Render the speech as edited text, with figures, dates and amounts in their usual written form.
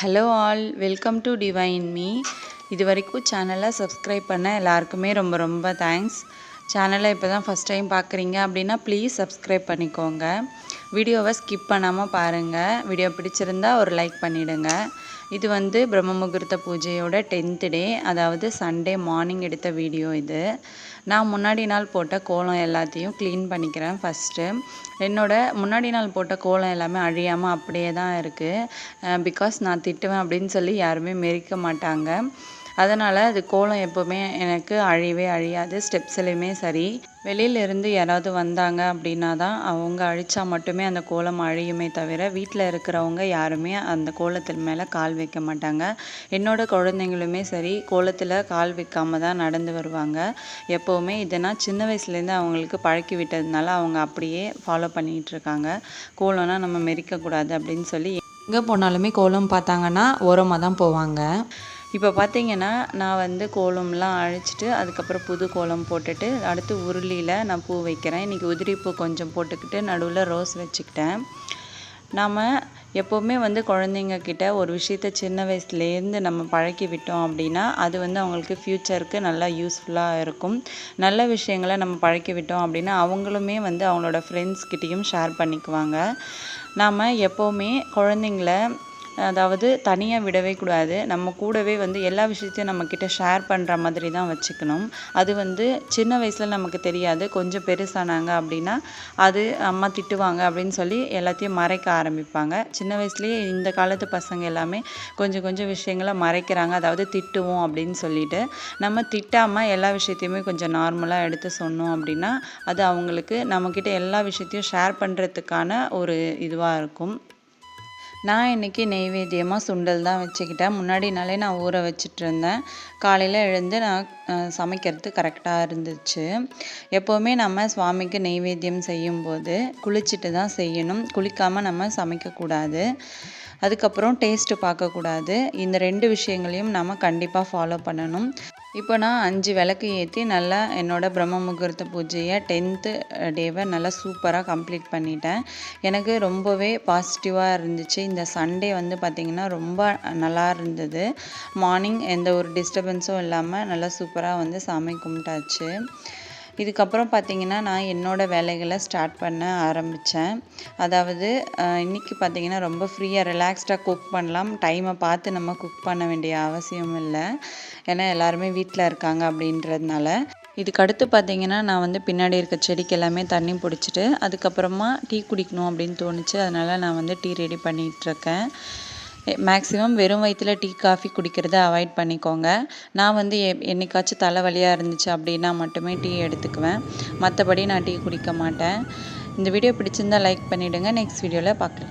Hello all, welcome to divine me. இது வரைக்கும் சேனலை சப்ஸ்கிரைப் பண்ண எல்லாருக்குமே ரொம்ப ரொம்ப தேங்க்ஸ். சேனலை இப்போ தான் ஃபஸ்ட் டைம் பார்க்குறீங்க அப்படின்னா ப்ளீஸ் சப்ஸ்கிரைப் பண்ணிக்கோங்க. வீடியோவை ஸ்கிப் பண்ணாமல் பாருங்கள். வீடியோ பிடிச்சிருந்தா ஒரு லைக் பண்ணிவிடுங்க. இது பிரம்ம முகூர்த்த பூஜையோட 10th டே, அதாவது சண்டே மார்னிங் எடுத்த வீடியோ இது. நான் முன்னாடி நாள் போட்ட கோலம் எல்லாத்தையும் க்ளீன் பண்ணிக்கிறேன் ஃபஸ்ட்டு. என்னோட முன்னாடி நாள் போட்ட கோலம் எல்லாமே அழியாமல் அப்படியே தான் இருக்குது. பிகாஸ் நான் திட்டுவேன் அப்படின்னு சொல்லி யாருமே மெரிக்க மாட்டாங்க. அதனால் அது கோலம் எப்போவுமே எனக்கு அழியவே அழியாது. ஸ்டெப்ஸ்லையுமே சரி, வெளியிலேருந்து யாராவது வந்தாங்க அப்படின்னா தான் அவங்க அழித்தா மட்டுமே அந்த கோலம் அழியுமே தவிர, வீட்டில் இருக்கிறவங்க யாருமே அந்த கோலத்தின் மேலே கால் வைக்க மாட்டாங்க. என்னோட குழந்தைங்களுமே சரி, கோலத்தில் கால் வைக்காமல் தான் நடந்து வருவாங்க எப்போவுமே. இதை நான் சின்ன வயசுலேருந்து அவங்களுக்கு பழக்கி விட்டதுனால அவங்க அப்படியே ஃபாலோ பண்ணிகிட்டு இருக்காங்க. கோலம்னா நம்ம மெரிக்கக்கூடாது அப்படின்னு சொல்லி எங்கே போனாலுமே கோலம் பார்த்தாங்கன்னா ஓரமாக தான் போவாங்க. இப்போ பார்த்தீங்கன்னா நான் கோலம்லாம் அழிச்சிட்டு அதுக்கப்புறம் புது கோலம் போட்டுட்டு அடுத்து உருளியில் நான் பூ வைக்கிறேன். இன்றைக்கி உதிரி பூ கொஞ்சம் போட்டுக்கிட்டு நடுவில் ரோஸ் வச்சுக்கிட்டேன். நாம் எப்போவுமே குழந்தைங்க கிட்ட ஒரு விஷயத்த சின்ன வயசுலேருந்து நம்ம பழக்கி விட்டோம் அப்படின்னா அது அவங்களுக்கு ஃப்யூச்சருக்கு நல்லா யூஸ்ஃபுல்லாக இருக்கும். நல்ல விஷயங்களை நம்ம பழக்கி விட்டோம் அப்படின்னா அவங்களுமே அவங்களோட ஃப்ரெண்ட்ஸ்கிட்டையும் ஷேர் பண்ணிக்குவாங்க. நாம் எப்போவுமே குழந்தைங்கள அதாவது தனியாக விடவே கூடாது. நம்ம கூடவே எல்லா விஷயத்தையும் நம்மக்கிட்ட ஷேர் பண்ணுற மாதிரி தான் வச்சுக்கணும். அது சின்ன வயசில் நமக்கு தெரியாது. கொஞ்சம் பெருசானாங்க அப்படின்னா அது அம்மா திட்டுவாங்க அப்படின்னு சொல்லி எல்லாத்தையும் மறைக்க ஆரம்பிப்பாங்க. சின்ன வயசுலேயே இந்த காலத்து பசங்க எல்லாமே கொஞ்சம் கொஞ்சம் விஷயங்களை மறைக்கிறாங்க. அதாவது திட்டுவோம் அப்படின்னு சொல்லிட்டு, நம்ம திட்டாமல் எல்லா விஷயத்தையுமே கொஞ்சம் நார்மலாக எடுத்து சொன்னோம் அப்படின்னா அது அவங்களுக்கு நம்மக்கிட்ட எல்லா விஷயத்தையும் ஷேர் பண்ணுறதுக்கான ஒரு இதுவாக இருக்கும். நான் இன்றைக்கி நெய்வேத்தியமாக சுண்டல் தான் வச்சுக்கிட்டேன். முன்னாடி நாளே நான் ஊற வச்சுட்ருந்தேன். காலையில் எழுந்து நான் சமைக்கிறது கரெக்டாக இருந்துச்சு. எப்போவுமே நம்ம சுவாமிக்கு நெய்வேத்தியம் செய்யும்போது குளிச்சுட்டு தான் செய்யணும். குளிக்காமல் நம்ம சமைக்கக்கூடாது. அதுக்கப்புறம் டேஸ்ட்டு பார்க்கக்கூடாது. இந்த 2 விஷயங்களையும் நம்ம கண்டிப்பாக ஃபாலோ பண்ணணும். இப்போ நான் 5 விளக்கு ஏற்றி நல்லா என்னோட பிரம்ம முகூர்த்த பூஜையை 10th டேவை நல்லா சூப்பராக கம்ப்ளீட் பண்ணிட்டேன். எனக்கு ரொம்பவே பாசிட்டிவாக இருந்துச்சு. இந்த சண்டே பார்த்திங்கன்னா ரொம்ப நல்லா இருந்தது. மார்னிங் எந்த ஒரு டிஸ்டர்பன்ஸும் இல்லாமல் நல்லா சூப்பராக சாமி கும்பிட்டாச்சு. இதுக்கப்புறம் பார்த்திங்கன்னா நான் என்னோடய வேலைகளை ஸ்டார்ட் பண்ண ஆரம்பித்தேன். அதாவது இன்றைக்கி பார்த்திங்கன்னா ரொம்ப ஃப்ரீயாக ரிலாக்ஸ்டாக குக் பண்ணலாம். டைமை பார்த்து நம்ம குக் பண்ண வேண்டிய அவசியம் இல்லை. ஏன்னா எல்லாருமே வீட்டில் இருக்காங்க அப்படின்றதுனால. இதுக்கு அடுத்து பார்த்திங்கன்னா நான் பின்னாடி இருக்க செடிக்கு எல்லாமே தண்ணி பிடிச்சிட்டு அதுக்கப்புறமா டீ குடிக்கணும் அப்படின்னு தோணுச்சு. அதனால் நான் டீ ரெடி பண்ணிகிட்ருக்கேன். மேக்ஸிமம் வெறும் வயிற்றில் டீ காஃபி குடிக்கிறத அவாய்ட் பண்ணிக்கோங்க. நான் என்னைக்காச்சும் தலைவலியாக இருந்துச்சு அப்படின்னா மட்டுமே டீ எடுத்துக்குவேன். மற்றபடி நான் டீ குடிக்க மாட்டேன். இந்த வீடியோ பிடிச்சிருந்தால் லைக் பண்ணிவிடுங்க. நெக்ஸ்ட் வீடியோவில் பார்க்கலாம்.